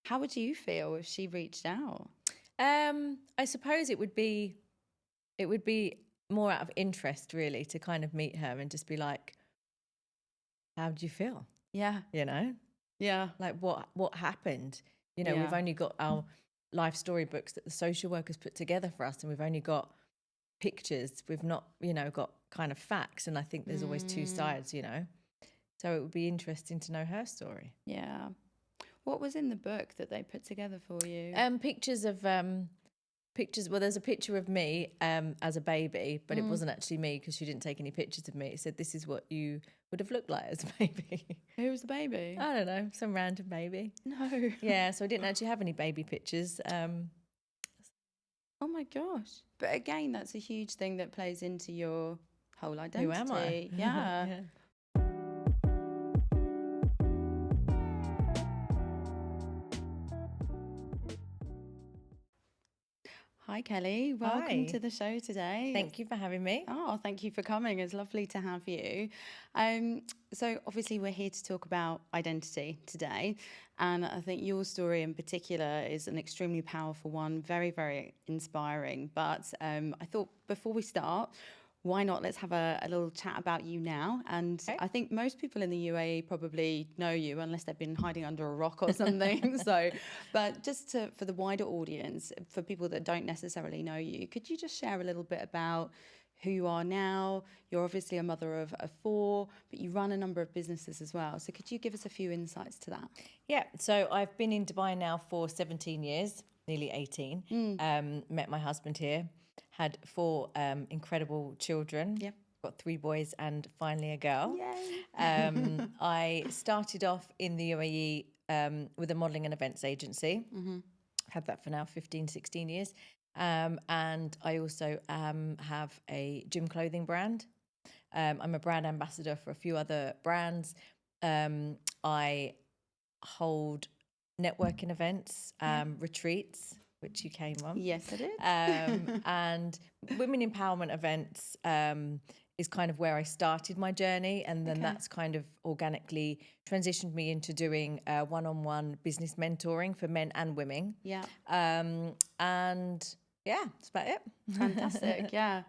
How would you feel if she reached out? I suppose it would be more out of interest, really, to kind of meet her and just be like, how do you feel? Yeah. You know, Yeah. like what happened? You know, Yeah. we've only got our life story books that the social workers put together for us, and we've only got pictures. We've not, got kind of facts. And I think there's always two sides, So it would be interesting to know her story. Yeah. What was in the book that they put together for you? Pictures of pictures. Well, there's a picture of me as a baby, but it wasn't actually me because she didn't take any pictures of me. It said, this is what you would have looked like as a baby. Who was the baby? I don't know, some random baby. No. Yeah, so I didn't actually have any baby pictures. Oh my gosh. But again, that's a huge thing that plays into your whole identity. Who am I? Yeah. Yeah. Hi, Kelly. Welcome Hi. to the show today. Thank you for having me. Oh, thank you for coming. It's lovely to have you. So obviously we're here to talk about identity today. And I think your story in particular is an extremely powerful one, very, very inspiring. But I thought before we start, why not let's have a little chat about you now. And Okay. I think most people in the UAE probably know you unless they've been hiding under a rock or something. But just for the wider audience, for people that don't necessarily know you, could you just share a little bit about who you are now? You're obviously a mother of 4, but you run a number of businesses as well. So could you give us a few insights to that? Yeah, so I've been in Dubai now for 17 years, nearly 18. Met my husband here, had 4 incredible children. Yeah. Got 3 boys and finally a girl. Yay. I started off in the UAE with a modelling and events agency. Had that for now 15, 16 years. And I also have a gym clothing brand. I'm a brand ambassador for a few other brands. I hold networking events, retreats, which you came on. Yes, I did. And women empowerment events is kind of where I started my journey. And then that's kind of organically transitioned me into doing one-on-one business mentoring for men and women. Yeah. And yeah, that's about it. Fantastic. Yeah.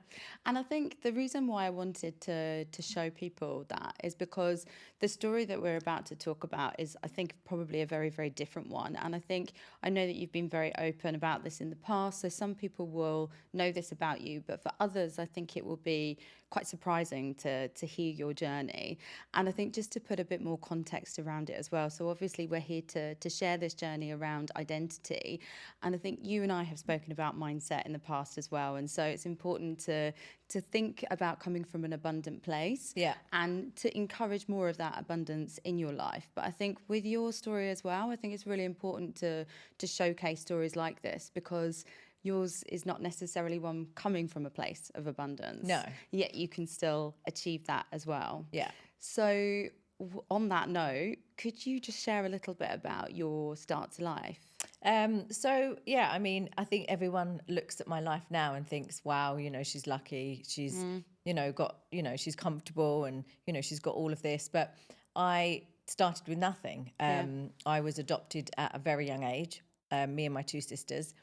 And I think the reason why I wanted to show people that is because the story that we're about to talk about is, I think, probably a very, very different one. And I know that you've been very open about this in the past. So some people will know this about you, but for others, I think it will be quite surprising to hear your journey. And I think just to put a bit more context around it as well. So obviously we're here to share this journey around identity. And I think you and I have spoken about mindset in the past as well. And so it's important to think about coming from an abundant place, and to encourage more of that abundance in your life. But I think with your story as well, I think it's really important to showcase stories like this, because yours is not necessarily one coming from a place of abundance. No. Yet you can still achieve that as well. Yeah. So on that note, could you just share a little bit about your start to life? So yeah, I mean, I think everyone looks at my life now and thinks, wow, she's lucky. She's, got, she's comfortable and, she's got all of this. But I started with nothing. I was adopted at a very young age, me and my 2 sisters.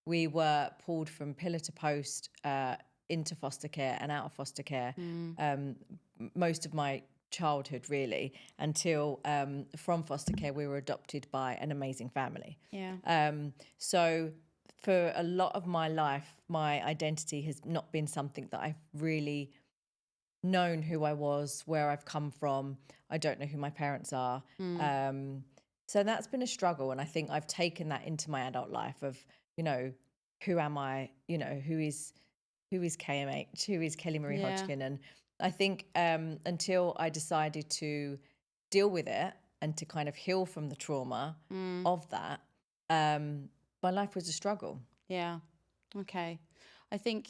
We were pulled from pillar to post into foster care and out of foster care most of my childhood, really, until from foster care we were adopted by an amazing family. So for a lot of my life, my identity has not been something that I've really known who I was, where I've come from. I don't know who my parents are. So that's been a struggle, and I think I've taken that into my adult life of, who am I? Who is KMH? Who is Kelly-Marie Hodgkin? And I think until I decided to deal with it and to kind of heal from the trauma of that, my life was a struggle. Yeah. Okay. I think,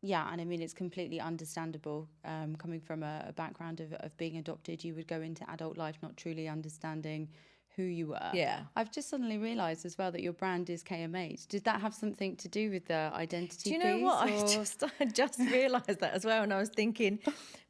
and I mean, it's completely understandable. Coming from a background of being adopted, you would go into adult life not truly understanding who you were. Yeah. I've just suddenly realised as well that your brand is KMH. Did that have something to do with the identity piece? Do you know what? I just realised that as well. And I was thinking,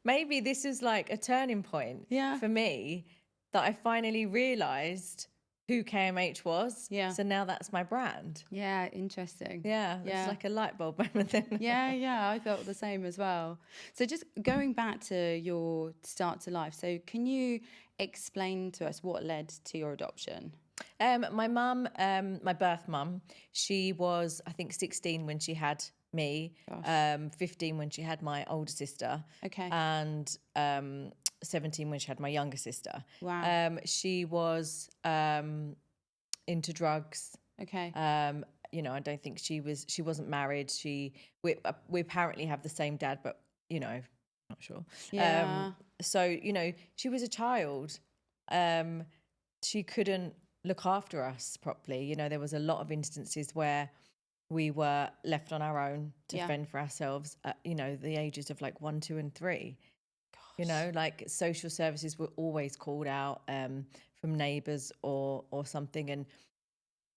maybe this is like a turning point for me, that I finally realised who KMH was. Yeah. So now that's my brand. Yeah, interesting. Yeah, it's like a light bulb moment then. Yeah, I felt the same as well. So just going back to your start to life, so can you explain to us what led to your adoption? My mum, my birth mum, she was, I think, 16 when she had me, 15 when she had my older sister, Okay. and 17 when she had my younger sister. Wow. She was into drugs. Okay. You know, I don't think she wasn't married. We apparently have the same dad, but, you know, not sure. Yeah. So, you know, she was a child. She couldn't look after us properly. You know, there was a lot of instances where we were left on our own to fend for ourselves at, you know, the ages of like 1, 2, and 3. Gosh. You know, like social services were always called out from neighbours or something. And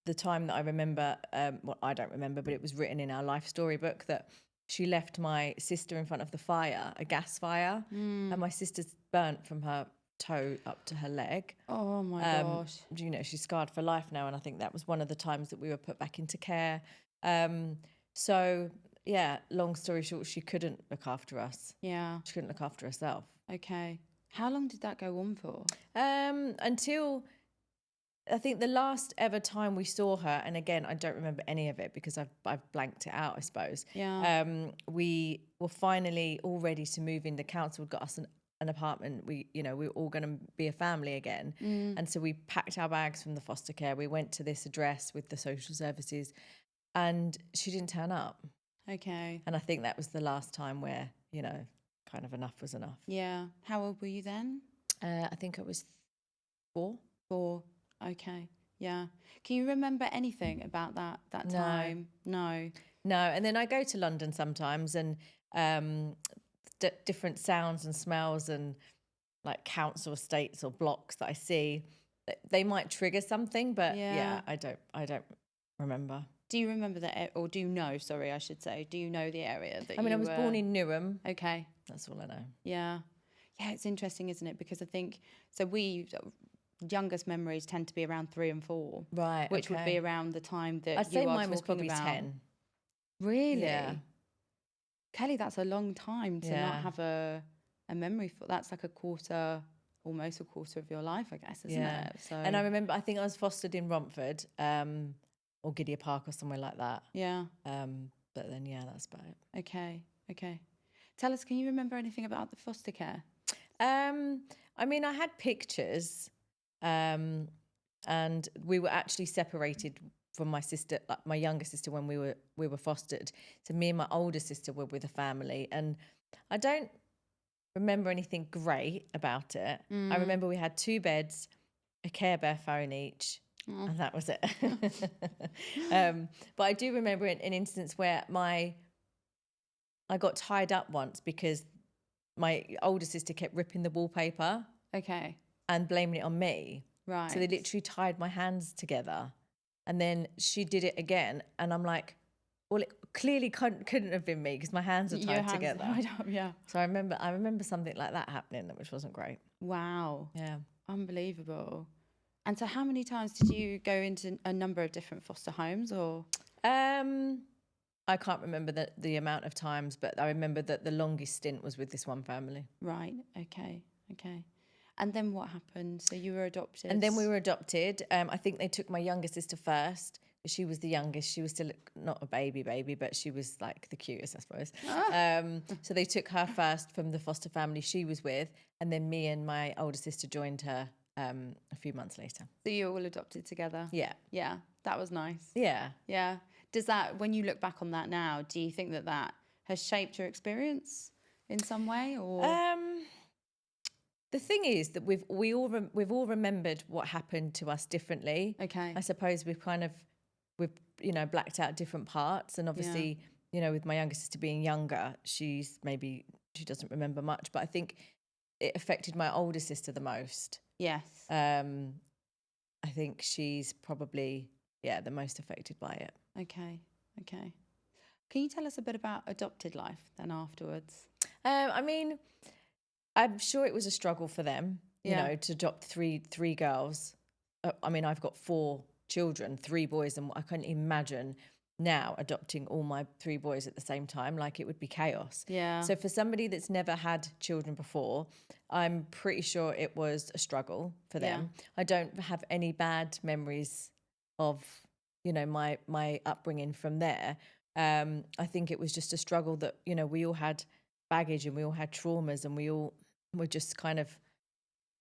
the time that I remember, well, I don't remember, but it was written in our life storybook that she left my sister in front of the fire, a gas fire, and my sister's burnt from her toe up to her leg. Oh my gosh. You know, she's scarred for life now, and I think that was one of the times that we were put back into care. So yeah, long story short, she couldn't look after us. Yeah. She couldn't look after herself. Okay. How long did that go on for? Until I think the last ever time we saw her, and again, I don't remember any of it because I've blanked it out, I suppose. Yeah. We were finally all ready to move in. The council got us an apartment. We were all going to be a family again. And so we packed our bags from the foster care. We went to this address with the social services, and she didn't turn up. Okay. And I think that was the last time where, you know, kind of enough was enough. Yeah. How old were you then? I think I was 4. 4. Okay. Yeah. Can you remember anything about that time? No. No. And then I go to London sometimes, and different sounds and smells and like council estates or blocks that I see, they might trigger something, but I don't remember. Do you remember that, or do you know? Sorry, I should say. Do you know the area that? I mean, I was born in Newham. Okay. That's all I know. Yeah. It's interesting, isn't it? Because I think so. Youngest memories tend to be around 3 and 4, right? Which would be around the time that I'd say mine was probably about 10. Really? Yeah. Kelly, that's a long time to not have a memory for. That's like almost a quarter of your life, I guess, isn't it? So. And I remember, I think I was fostered in Romford, or Gidea Park or somewhere like that. Yeah. But then, that's about it. Okay. Tell us, can you remember anything about the foster care? I mean, I had pictures, and we were actually separated from my sister, like my younger sister, when we were fostered. So me and my older sister were with a family, and I don't remember anything great about it. I remember we had 2 beds, a Care Bear phone each, and that was it. But I do remember an instance where I got tied up once because my older sister kept ripping the wallpaper. Okay. And blaming it on me. Right. So they literally tied my hands together, and then she did it again, and I'm like, well, it clearly couldn't have been me because my hands are tied together. Yeah. So I remember something like that happening, which wasn't great. Wow. Yeah. Unbelievable. And so how many times did you go into a number of different foster homes, or? I can't remember the amount of times, but I remember that the longest stint was with this one family. Right. Okay. And then what happened? So you were adopted? And then we were adopted. I think they took my younger sister first. She was the youngest. She was still not a baby, but she was like the cutest, I suppose. So they took her first from the foster family she was with, and then me and my older sister joined her a few months later. So you were all adopted together? Yeah. Yeah, that was nice. Yeah. Yeah. Does that, when you look back on that now, do you think that has shaped your experience in some way, or? The thing is that we've all remembered what happened to us differently. Okay. I suppose we've blacked out different parts, and obviously, with my younger sister being younger, she doesn't remember much, but I think it affected my older sister the most. Yes. I think she's probably the most affected by it. Okay. Can you tell us a bit about adopted life then afterwards? I mean, I'm sure it was a struggle for them, you know, to adopt three girls. I mean, I've got 4 children, 3 boys, and I couldn't imagine now adopting all my 3 boys at the same time. Like, it would be chaos. Yeah. So for somebody that's never had children before, I'm pretty sure it was a struggle for them. I don't have any bad memories of, you know, my upbringing from there. I think it was just a struggle that, you know, we all had baggage and we all had traumas, and we all were just kind of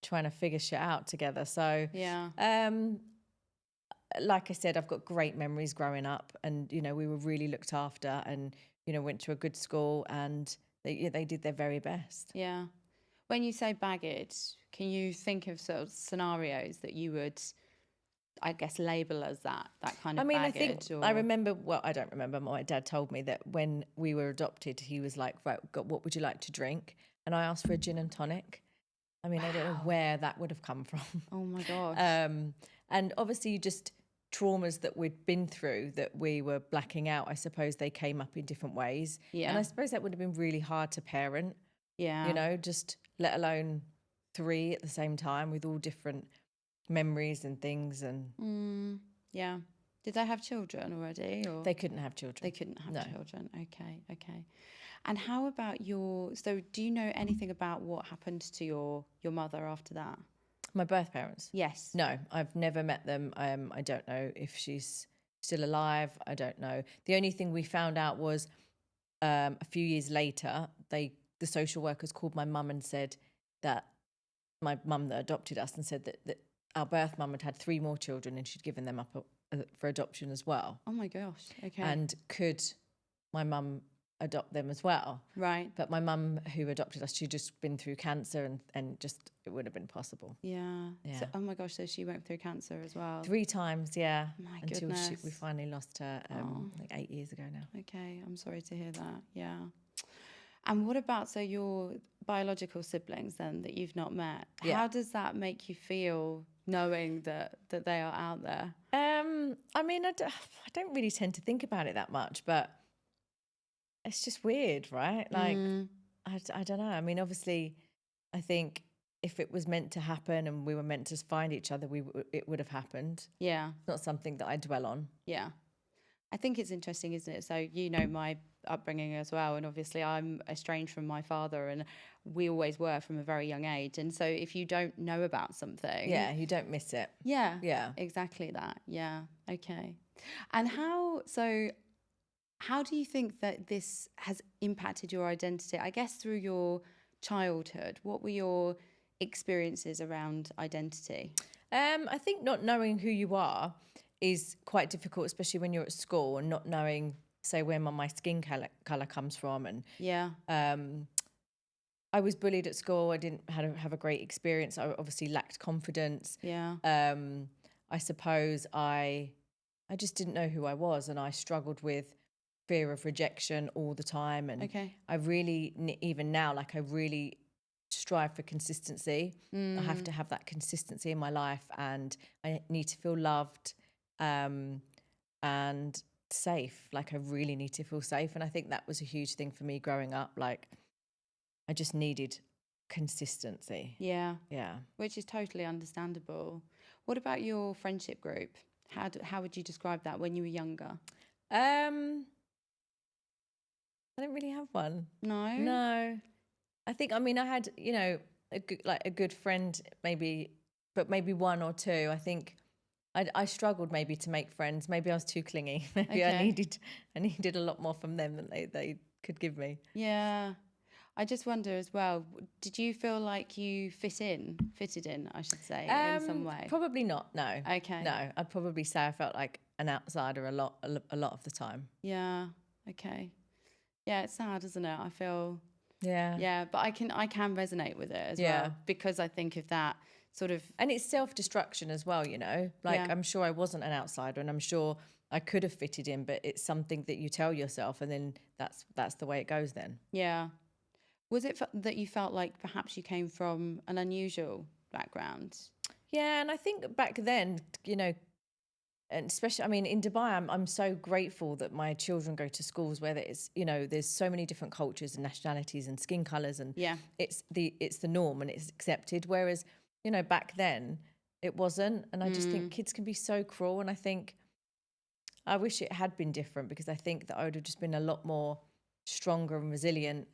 trying to figure shit out together. So Yeah. like I said, I've got great memories growing up, and, you know, we were really looked after, and, you know, went to a good school, and they did their very best. Yeah. When you say baggage, can you think of sort of scenarios that you would, I guess, label as that kind of I mean, baggage? I remember, well, I don't remember. My dad told me that when we were adopted, he was like, right, what would you like to drink? And I asked for a gin and tonic. I mean, I don't know where that would have come from. Oh my gosh. And obviously just traumas that we'd been through that we were blacking out, I suppose they came up in different ways. Yeah. And I suppose that would have been really hard to parent, Yeah. you know, just let alone 3 at the same time with all different memories and things. And Yeah. Did they have children already, or they couldn't have children. they couldn't have No. children? Okay. Okay. And how about so do you know anything about what happened to your mother after that? My birth parents? Yes. No, I've never met them. I don't know if she's still alive. I don't know. The only thing we found out was a few years later, the social workers called my mum and said that my mum that adopted us, and said that our birth mum had 3 more children, and she'd given them up for adoption as well. Oh my gosh. Okay. And could my mum adopt them as well? Right. But my mum, who adopted us, she'd just been through cancer, and just it would have been possible. Yeah. Yeah. So, oh my gosh. So she went through cancer as well. 3 times, yeah. My until goodness. we finally lost her like 8 years ago now. Okay. I'm sorry to hear that. Yeah. And what about, so your biological siblings then that you've not met? Yeah. How does that make you feel, knowing that they are out there? I mean, I don't really tend to think about it that much, but it's just weird, right? Like, I don't know. I mean, obviously, I think if it was meant to happen and we were meant to find each other, it would have happened. Yeah. It's not something that I dwell on. Yeah. I think it's interesting, isn't it? So, you know, my upbringing as well. And obviously I'm estranged from my father, and we always were from a very young age. And so if you don't know about something. Yeah, you don't miss it. Yeah. Yeah. Exactly that. Yeah. Okay. And how do you think that this has impacted your identity? I guess through your childhood, what were your experiences around identity? I think not knowing who you are is quite difficult, especially when you're at school and not knowing, say, where my skin colour comes from. And yeah, I was bullied at school. I didn't have a great experience. I obviously lacked confidence. Yeah. I suppose I just didn't know who I was, and I struggled with fear of rejection all the time. And Okay. I really, even now, like, I really strive for consistency. I have to have that consistency in my life, and I need to feel loved and safe. Like, I really need to feel safe. And I think that was a huge thing for me growing up. Like, I just needed consistency. Yeah. Yeah. Which is totally understandable. What about your friendship group? How would you describe that when you were younger? I don't really have one. No. I think, I mean, I had, you know, a good friend, maybe, but maybe 1 or 2. I think I struggled maybe to make friends. Maybe I was too clingy. Maybe Okay. I needed a lot more from them than they could give me. Yeah. I just wonder as well, did you feel like you fitted in, I should say, in some way? Probably not, no. Okay. No, I'd probably say I felt like an outsider a lot of the time. Yeah. Okay. Yeah, it's sad, isn't it? I feel. Yeah. Yeah, but I can resonate with it as well, because I think of that sort of. And it's self-destruction as well, you know. Like, Yeah. I'm sure I wasn't an outsider, and I'm sure I could have fitted in, but it's something that you tell yourself, and then that's the way it goes then. Yeah. Was it that you felt like perhaps you came from an unusual background? Yeah, and I think back then, you know, and especially, I mean, in Dubai, I'm so grateful that my children go to schools where there's, you know, there's so many different cultures and nationalities and skin colours, and Yeah. it's the norm and it's accepted. Whereas, you know, back then, it wasn't. And I just think kids can be so cruel. And I think I wish it had been different, because I think that I would have just been a lot more stronger and resilient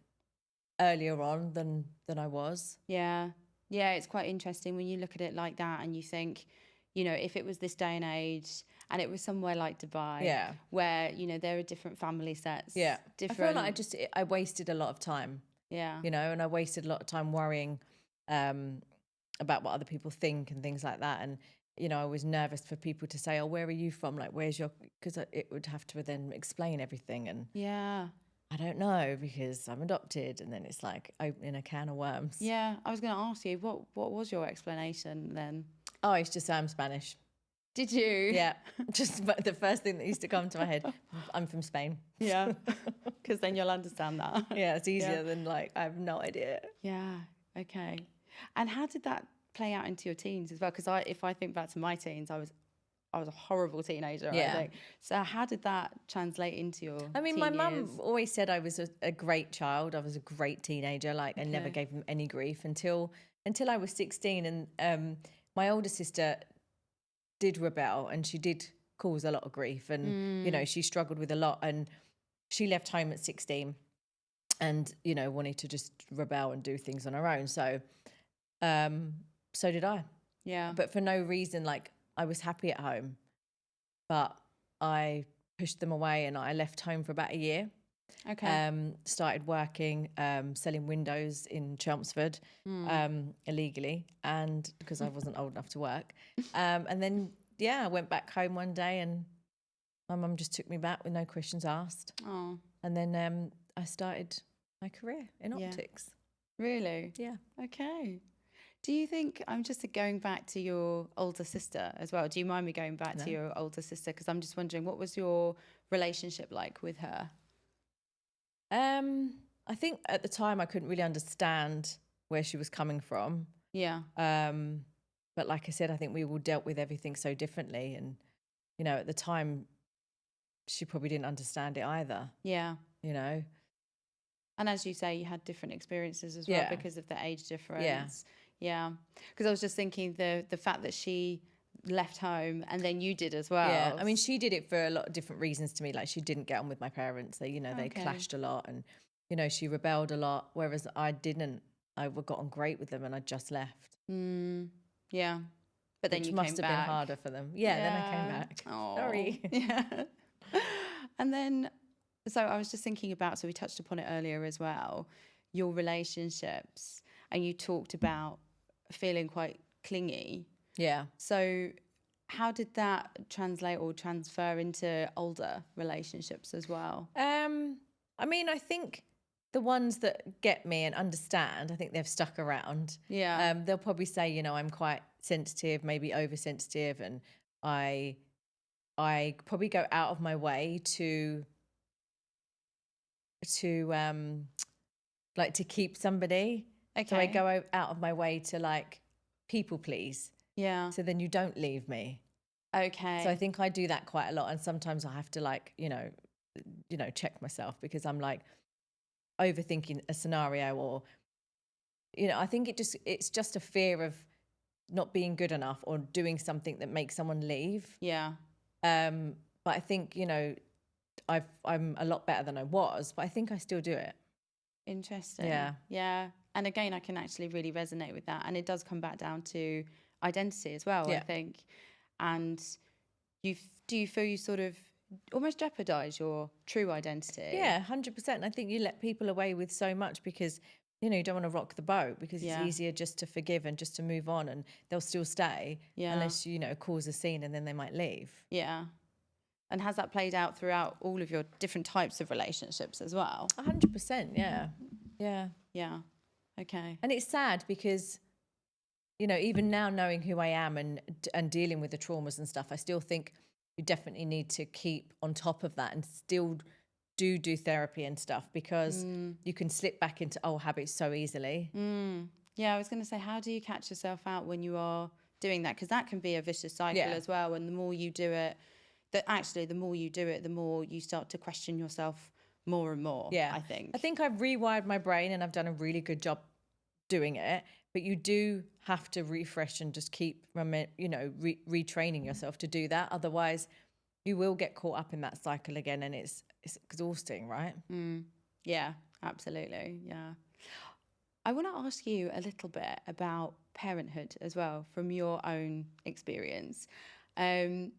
earlier on than I was. Yeah. Yeah, it's quite interesting when you look at it like that and you think, you know, if it was this day and age and it was somewhere like Dubai, where, you know, there are different family sets. Yeah. Different. I feel like I wasted a lot of time. Yeah. You know, and I wasted a lot of time worrying about what other people think and things like that. And, you know, I was nervous for people to say, oh, where are you from? Like, where's your, because it would have to then explain everything. And yeah, I don't know, because I'm adopted. And then it's like opening a can of worms. Yeah. I was going to ask you, what was your explanation then? Oh, it's just I'm Spanish. Did you? Yeah. Just the first thing that used to come to my head, I'm from Spain. Yeah. Because then you'll understand that. Yeah, it's easier than like, I have no idea. Yeah. Okay. And how did that play out into your teens as well? Because if I think back to my teens, I was a horrible teenager, I think. So how did that translate into your teen my years? mum always said I was a great child. I was a great teenager. Like, I never gave them any grief until I was 16. And my older sister did rebel, and she did cause a lot of grief. And, you know, she struggled with a lot. And she left home at 16 and, you know, wanted to just rebel and do things on her own. So, so did I. Yeah. But for no reason. Like, I was happy at home, but I pushed them away, and I left home for about a year. Okay. Started working, selling windows in Chelmsford, illegally, and because I wasn't old enough to work. And then, I went back home one day, and my mum just took me back with no questions asked. Oh. And then I started my career in optics. Really? Yeah. Okay. Do you think, I'm just going back to your older sister as well. Do you mind me going back to your older sister? Because I'm just wondering, what was your relationship like with her? I think at the time I couldn't really understand where she was coming from. Yeah. But like I said, I think we all dealt with everything so differently. And, you know, at the time, she probably didn't understand it either. Yeah. You know? And as you say, you had different experiences as well because of the age difference. Yeah. Because I was just thinking the fact that she left home and then you did as well. Yeah. I mean, she did it for a lot of different reasons to me. Like, she didn't get on with my parents. They, you know, they clashed a lot, and, you know, she rebelled a lot, whereas I didn't. I got on great with them, and I just left. Yeah. But then Which you must came have back. been harder for them. Yeah, then I came back. Oh. Sorry. Yeah. And then, so I was just thinking about, so we touched upon it earlier as well, your relationships, and you talked about feeling quite clingy. Yeah. So how did that translate or transfer into older relationships as well? I mean, I think the ones that get me and understand, I think they've stuck around. Yeah. They'll probably say, you know, I'm quite sensitive, maybe oversensitive, and I probably go out of my way to like to keep somebody. Okay. So I go out of my way to like people please. Yeah. So then you don't leave me. Okay. So I think I do that quite a lot, and sometimes I have to like, you know, check myself, because I'm like overthinking a scenario, or, you know, I think it's just a fear of not being good enough or doing something that makes someone leave. Yeah. But I think, you know, I'm a lot better than I was, but I think I still do it. Interesting. Yeah. Yeah. And again, I can actually really resonate with that. And it does come back down to identity as well, I think. And do you feel you sort of almost jeopardize your true identity? Yeah, 100%. I think you let people away with so much because, you know, you don't want to rock the boat, because it's easier just to forgive and just to move on, and they'll still stay unless, you know, cause a scene, and then they might leave. Yeah. And has that played out throughout all of your different types of relationships as well? 100%, yeah. Yeah. Yeah. Okay. And it's sad because, you know, even now knowing who I am and dealing with the traumas and stuff, I still think you definitely need to keep on top of that and still do therapy and stuff, because you can slip back into old habits so easily. Yeah, I was going to say, how do you catch yourself out when you are doing that? Because that can be a vicious cycle as well. And the more you do it, the more you do it, the more you start to question yourself more and more, I think. I think I've rewired my brain, and I've done a really good job doing it, but you do have to refresh and just keep, retraining yourself to do that. Otherwise, you will get caught up in that cycle again, and it's exhausting, right? Yeah, absolutely. Yeah. I want to ask you a little bit about parenthood as well from your own experience. The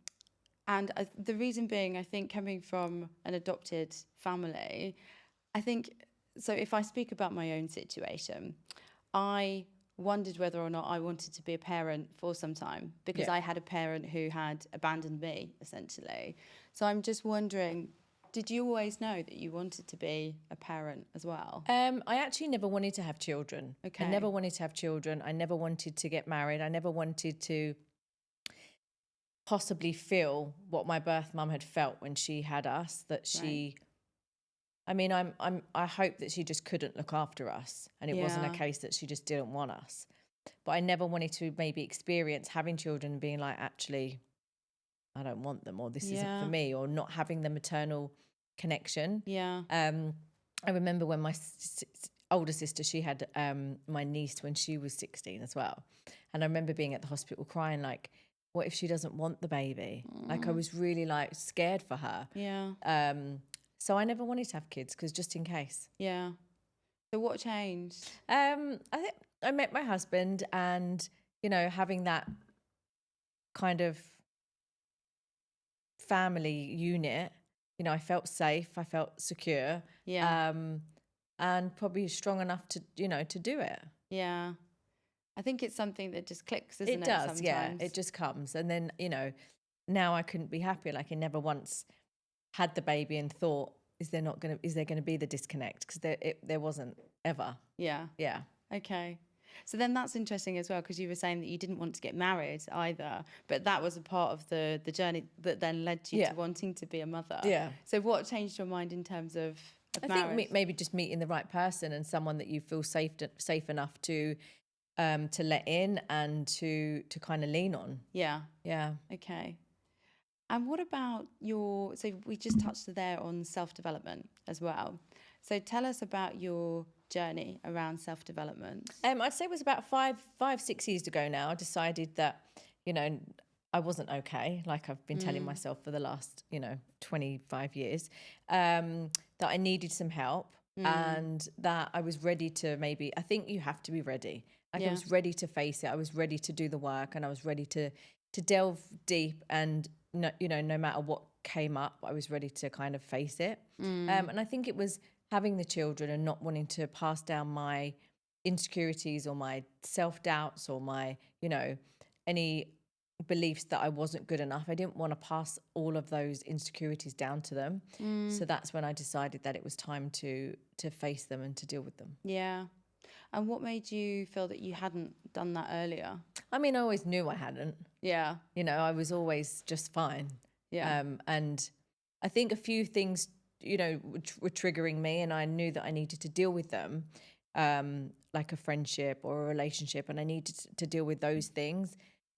reason being, I think coming from an adopted family, I think, so if I speak about my own situation, I wondered whether or not I wanted to be a parent for some time because I had a parent who had abandoned me, essentially. So I'm just wondering, did you always know that you wanted to be a parent as well? I actually never wanted to have children. Okay. I never wanted to have children. I never wanted to get married. I never wanted to possibly feel what my birth mum had felt when she had us, that she, I mean, I hope that she just couldn't look after us, and it wasn't a case that she just didn't want us. But I never wanted to maybe experience having children and being like, actually, I don't want them, or this isn't for me, or not having the maternal connection. Yeah. I remember when my older sister, she had my niece when she was 16 as well. And I remember being at the hospital crying, like, what if she doesn't want the baby? Like, I was really like scared for her. Yeah. So I never wanted to have kids because just in case. Yeah. So what changed? I think I met my husband, and, having that kind of family unit, I felt safe, I felt secure. Yeah. And probably strong enough to, to do it. Yeah. I think it's something that just clicks, isn't it? It does, sometimes? yeah. It just comes. And then, now I couldn't be happier. Like, I never once had the baby and thought, is there going to be the disconnect? Because there wasn't ever. Yeah. Yeah. Okay. So then that's interesting as well, because you were saying that you didn't want to get married either, but that was a part of the journey that then led you to wanting to be a mother. Yeah. So what changed your mind in terms of I marriage? think maybe just meeting the right person and someone that you feel safe enough to let in and to kind of lean on. Yeah. Yeah. Okay. And what about so we just touched there on self-development as well. So tell us about your journey around self-development. I'd say it was about 6 years ago now. I decided that, I wasn't okay. Like I've been telling myself for the last, 25 years, that I needed some help and that I was ready to I think you have to be ready. Like I was ready to face it. I was ready to do the work, and I was ready to delve deep, and no matter what came up, I was ready to kind of face it. And I think it was having the children and not wanting to pass down my insecurities or my self-doubts or my, any beliefs that I wasn't good enough. I didn't want to pass all of those insecurities down to them. So that's when I decided that it was time to face them and to deal with them. Yeah. And what made you feel that you hadn't done that earlier? I mean, I always knew I hadn't. Yeah. I was always just fine. Yeah. And I think a few things, were triggering me, and I knew that I needed to deal with them, like a friendship or a relationship, and I needed to deal with those things.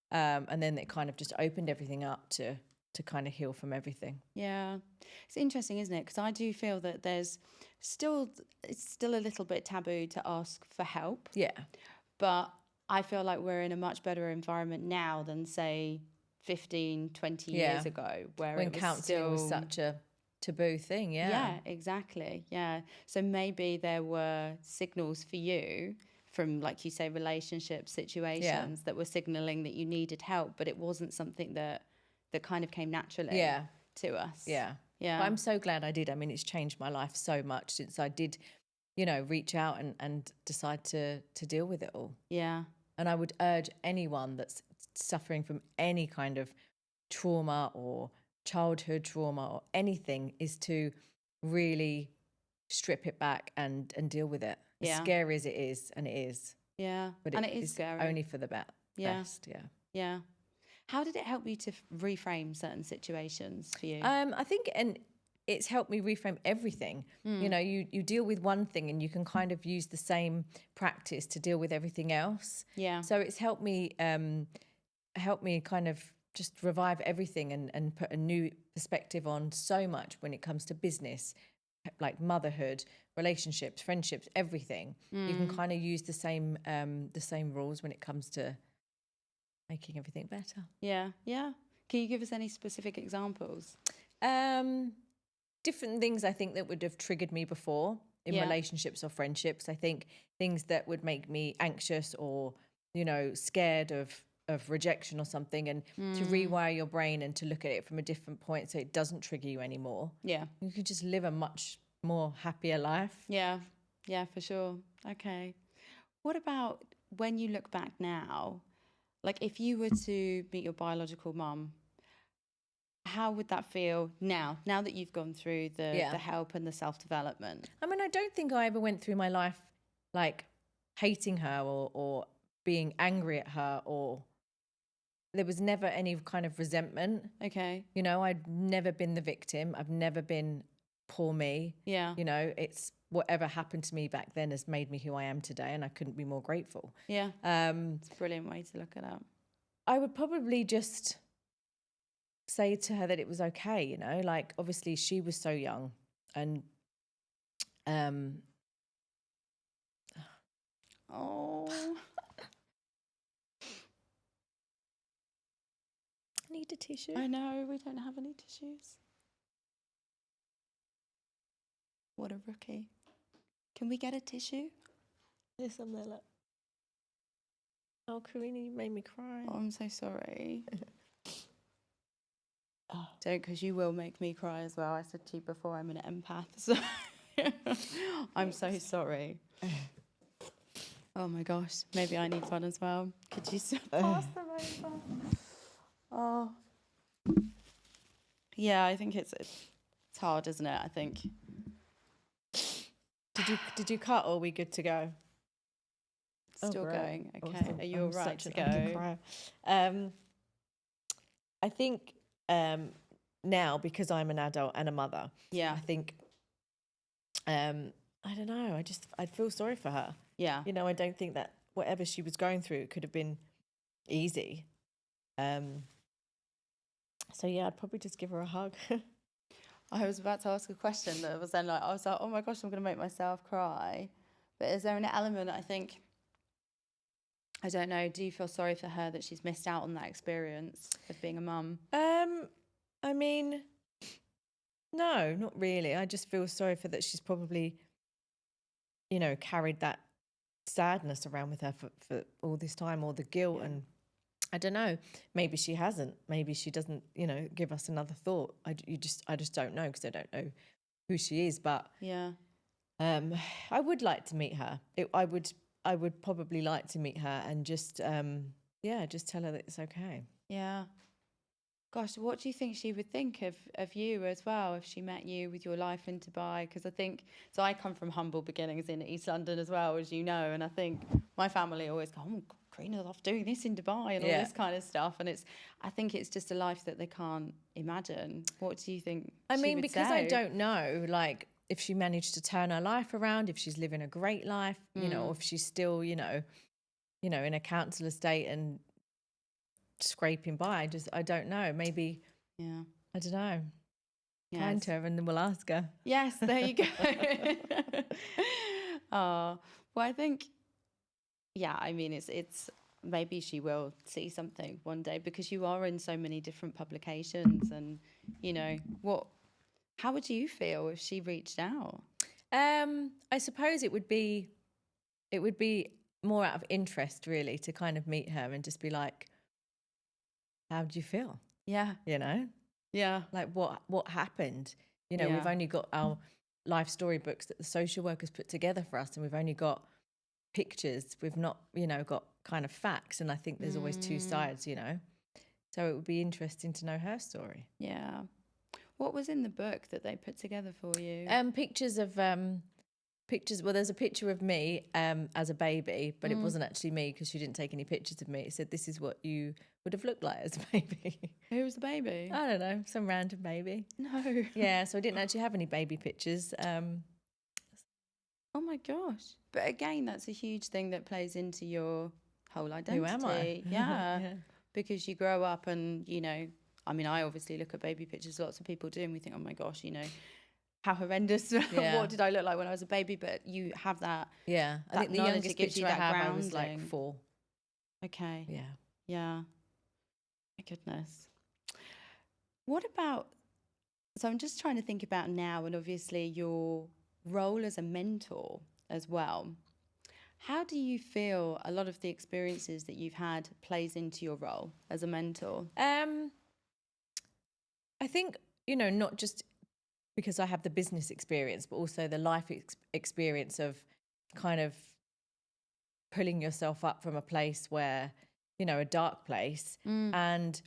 And then it kind of just opened everything up to kind of heal from everything. Yeah. It's interesting, isn't it? Because I do feel that it's still a little bit taboo to ask for help. Yeah. But I feel like we're in a much better environment now than, say, 15, 20 years ago, when counselling was such a taboo thing. Yeah, exactly. Yeah. So maybe there were signals for you from, like you say, relationship situations that were signaling that you needed help, but it wasn't something that kind of came naturally to us. Yeah. Yeah. But I'm so glad I did. I mean, it's changed my life so much since I did, reach out and decide to deal with it all. Yeah. And I would urge anyone that's suffering from any kind of trauma or childhood trauma or anything is to really strip it back and deal with it. As scary as it is, and it is. Yeah. But it is scary. Only for the best. Yeah. Yeah. How did it help you to reframe certain situations for you? I think, and it's helped me reframe everything. You deal with one thing and you can kind of use the same practice to deal with everything else. Yeah. So it's helped me kind of just revive everything and put a new perspective on so much when it comes to business, like motherhood, relationships, friendships, everything. You can kind of use the same rules when it comes to making everything better. Yeah. Yeah. Can you give us any specific examples? Different things I think that would have triggered me before in relationships or friendships. I think things that would make me anxious or, you know, scared of rejection or something, and to rewire your brain and to look at it from a different point so it doesn't trigger you anymore. Yeah. You can just live a much more happier life. Yeah. Yeah, for sure. Okay. What about when you look back now? Like if you were to meet your biological mum, how would that feel now that you've gone through the help and the self-development? I mean, I don't think I ever went through my life like hating her or being angry at her, or there was never any kind of resentment. Okay. You know, I'd never been the victim. I've never been poor me. Yeah. You know, it's whatever happened to me back then has made me who I am today, and I couldn't be more grateful. Yeah. It's a brilliant way to look at it. I would probably just say to her that it was okay, you know, like obviously she was so young, and oh, I need a tissue. I know, we don't have any tissues. What a rookie. Can we get a tissue? There's some there, look. Oh, Karina, you made me cry. Oh, I'm so sorry. Don't, because you will make me cry as well. I said to you before, I'm an empath, so I'm so sorry. Oh my gosh, maybe I need one as well. Could you pass them over? Oh, yeah. I think it's hard, isn't it? I think. Did you cut, or are we good to go? Still going. Okay. Are you all right to go? I think now, because I'm an adult and a mother, I think I don't know. I'd feel sorry for her. Yeah. You know, I don't think that whatever she was going through could have been easy. So yeah, I'd probably just give her a hug. I was about to ask a question that was then like, I was like, oh my gosh, I'm going to make myself cry. But is there an element, I think, I don't know, do you feel sorry for her that she's missed out on that experience of being a mum? I mean, no, not really. I just feel sorry for that she's probably, you know, carried that sadness around with her for all this time, or the guilt. And I don't know, maybe she hasn't. Maybe she doesn't, you know, give us another thought. I just don't know, because I don't know who she is. But yeah, I would like to meet her. I would probably like to meet her and just just tell her that it's okay. Yeah. Gosh, what do you think she would think of you as well if she met you with your life in Dubai? Because I think, so I come from humble beginnings in East London as well, as you know, and I think my family always go, oh, Karina's off doing this in Dubai and all this kind of stuff. And I think it's just a life that they can't imagine. What do you think she would because say? I don't know, like, if she managed to turn her life around, if she's living a great life, you know, or if she's still, you know, in a council estate and scraping by. I don't know. Maybe, I don't know. Yes. Find her and then we'll ask her. Yes, there you go. Oh, well, I think, I mean, it's maybe she will see something one day, because you are in so many different publications, and, you know, how would you feel if she reached out? I suppose it would be more out of interest, really, to kind of meet her and just be like, how do you feel? Yeah. You know? Yeah. Like what happened? You know, we've only got our life storybooks that the social workers put together for us, and we've only got pictures. We've not, you know, got kind of facts, and I think there's always two sides, you know? So it would be interesting to know her story. Yeah. What was in the book that they put together for you? Pictures of pictures. Well, there's a picture of me as a baby, but it wasn't actually me, because she didn't take any pictures of me. It said, this is what you would have looked like as a baby. Who was the baby? I don't know, some random baby. No. Yeah, so I didn't actually have any baby pictures. Oh my gosh. But again, that's a huge thing that plays into your whole identity. Who am I? Yeah. Because you grow up and, you know, I mean, I obviously look at baby pictures, lots of people do, and we think, oh my gosh, you know, how horrendous, Yeah. what did I look like when I was a baby? But you have that, Yeah. I that think the knowledge, it youngest gives you picture I that have, I grounding. was like 4. Okay. Yeah. Yeah. My goodness. What about, so I'm just trying to think about now, and obviously your role as a mentor as well. How do you feel a lot of the experiences that you've had plays into your role as a mentor? I think, not just because I have the business experience, but also the life experience of kind of pulling yourself up from a place where, a dark place, and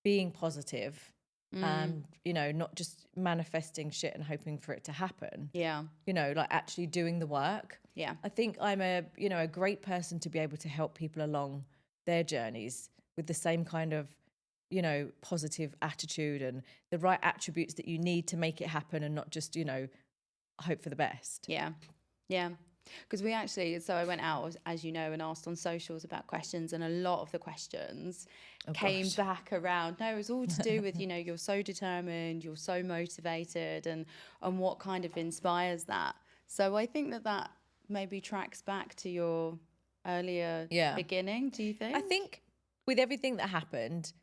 being positive and, not just manifesting shit and hoping for it to happen. Yeah. Like actually doing the work. Yeah. I think I'm a great person to be able to help people along their journeys with the same kind of, positive attitude and the right attributes that you need to make it happen, and not just, hope for the best. Yeah. Yeah. Because we actually, so I went out, as you know, and asked on socials about questions, and a lot of the questions came back around. No, it was all to do with, you're so determined, you're so motivated, and what kind of inspires that. So I think that maybe tracks back to your earlier beginning, do you think? I think with everything that happened,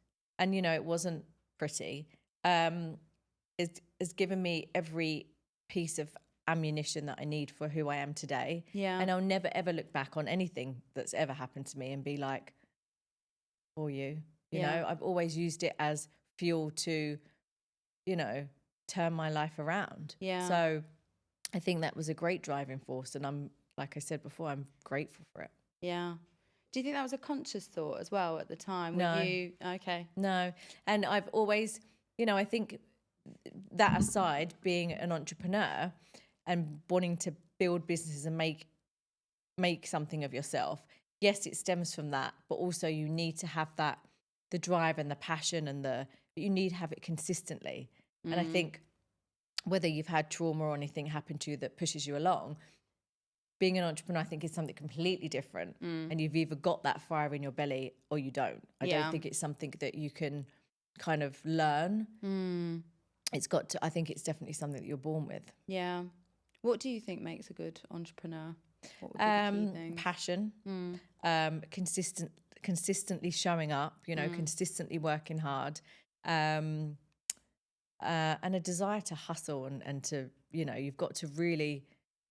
and, it wasn't pretty, it's given me every piece of ammunition that I need for who I am today. Yeah. And I'll never, ever look back on anything that's ever happened to me and be like, for you. You know, I've always used it as fuel to, turn my life around. Yeah. So I think that was a great driving force. And I'm, like I said before, I'm grateful for it. Yeah. Do you think that was a conscious thought as well at the time? No. Okay. No. And I've always, I think that aside, being an entrepreneur and wanting to build businesses and make something of yourself, yes, it stems from that, but also you need to have that, the drive and the passion, and you need to have it consistently. And I think whether you've had trauma or anything happen to you that pushes you along, being an entrepreneur, I think, is something completely different. And you've either got that fire in your belly or you don't. I don't think it's something that you can kind of learn. I think it's definitely something that you're born with. Yeah. What do you think makes a good entrepreneur? What would be the key things? Passion, consistently showing up, consistently working hard, and a desire to hustle and to, you've got to really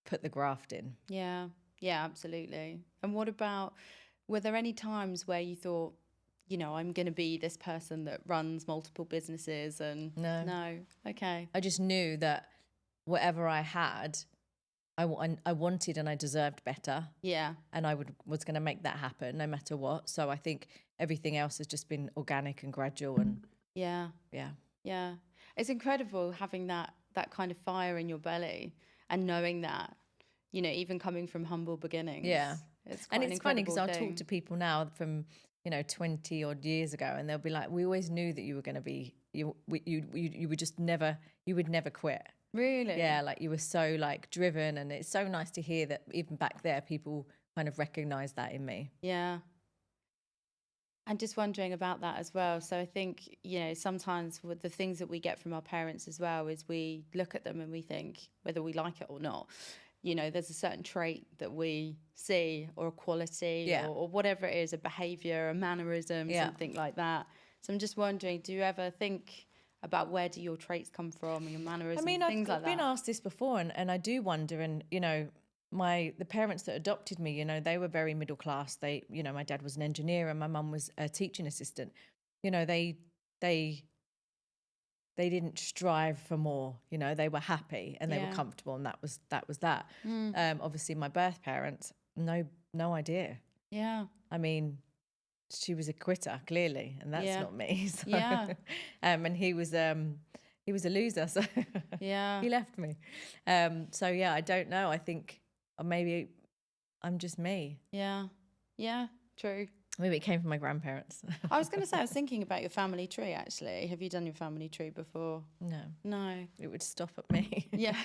put the graft in. Yeah. Yeah, absolutely. And what about, were there any times where you thought, I'm going to be this person that runs multiple businesses? And no. Okay. I just knew that whatever I had, I wanted and I deserved better. Yeah. And I was going to make that happen no matter what. So I think everything else has just been organic and gradual. And yeah. It's incredible having that kind of fire in your belly and knowing that, even coming from humble beginnings. Yeah. It's funny because I'll talk to people now from, 20 odd years ago, and they'll be like, we always knew that you were going to be, you would just never, you would never quit. Really? Yeah. Like you were so like driven, and it's so nice to hear that even back there, people kind of recognize that in me. Yeah. And just wondering about that as well. So I think, sometimes with the things that we get from our parents as well is we look at them and we think, whether we like it or not, there's a certain trait that we see, or a quality, or whatever it is, a behavior, a mannerism, something like that. So I'm just wondering, do you ever think about where do your traits come from, and your mannerisms, things like that? I've been asked this before, and I do wonder, and, the parents that adopted me, they were very middle class. They, my dad was an engineer and my mum was a teaching assistant. They didn't strive for more, they were happy and they were comfortable, and that was that. Obviously my birth parents, no idea. Yeah. I mean, she was a quitter, clearly, and that's not me. So, and he was a loser, so he left me. So yeah, I don't know. I think maybe I'm just me. Yeah. Yeah, true. Maybe it came from my grandparents. I was going to say, I was thinking about your family tree, actually. Have you done your family tree before? No. No. It would stop at me. Yeah.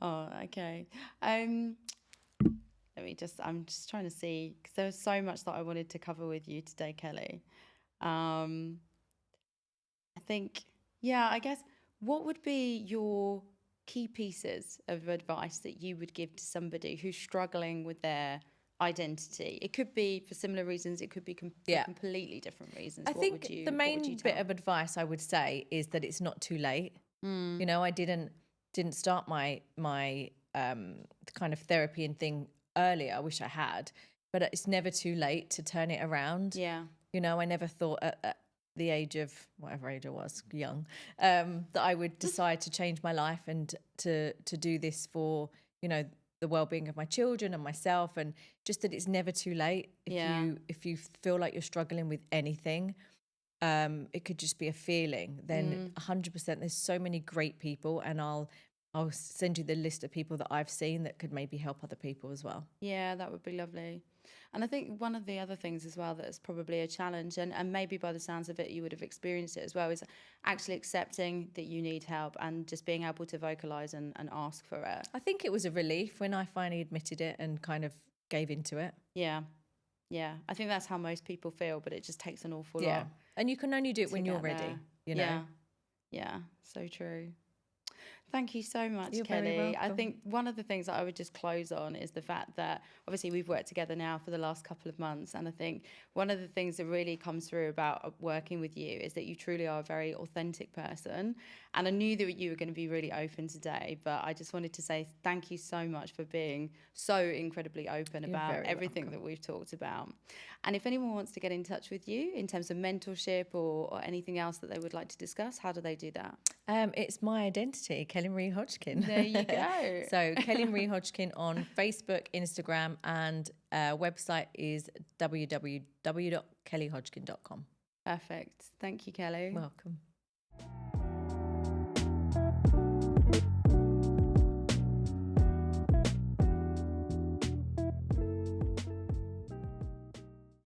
Oh, okay. I'm just trying to see, because there was so much that I wanted to cover with you today, Kelly. I think, I guess what would be your key pieces of advice that you would give to somebody who's struggling with their identity? It could be for similar reasons, it could be for completely different reasons. I think the what would you main tell? bit of advice I would say is that it's not too late. You know, I didn't start my kind of therapy and thing earlier. I wish I had, but it's never too late to turn it around. Yeah. You know, I never thought at the age of whatever age I was, young, that I would decide to change my life and to do this for, you know, the well-being of my children and myself, and just that it's never too late. If you feel like you're struggling with anything, it could just be a feeling, then 100% there's so many great people, and I'll send you the list of people that I've seen that could maybe help other people as well. Yeah, that would be lovely. And I think one of the other things as well that's probably a challenge, and maybe by the sounds of it, you would have experienced it as well, is actually accepting that you need help and just being able to vocalize and ask for it. I think it was a relief when I finally admitted it and kind of gave into it. Yeah. Yeah. I think that's how most people feel, but it just takes an awful lot. And you can only do it when you're ready, you know? Yeah. Yeah. So true. Thank you so much, You're Kelly. very welcome. I think one of the things that I would just close on is the fact that obviously we've worked together now for the last couple of months. And I think one of the things that really comes through about working with you is that you truly are a very authentic person. And I knew that you were going to be really open today, but I just wanted to say thank you so much for being so incredibly open about everything that we've talked about. And if anyone wants to get in touch with you in terms of mentorship or anything else that they would like to discuss, how do they do that? It's my identity, Kelly-Marie Hodgkin. There you go. So Kelly-Marie Hodgkin on Facebook, Instagram, and website is www.kellyhodgkin.com. Perfect. Thank you, Kelly. Welcome.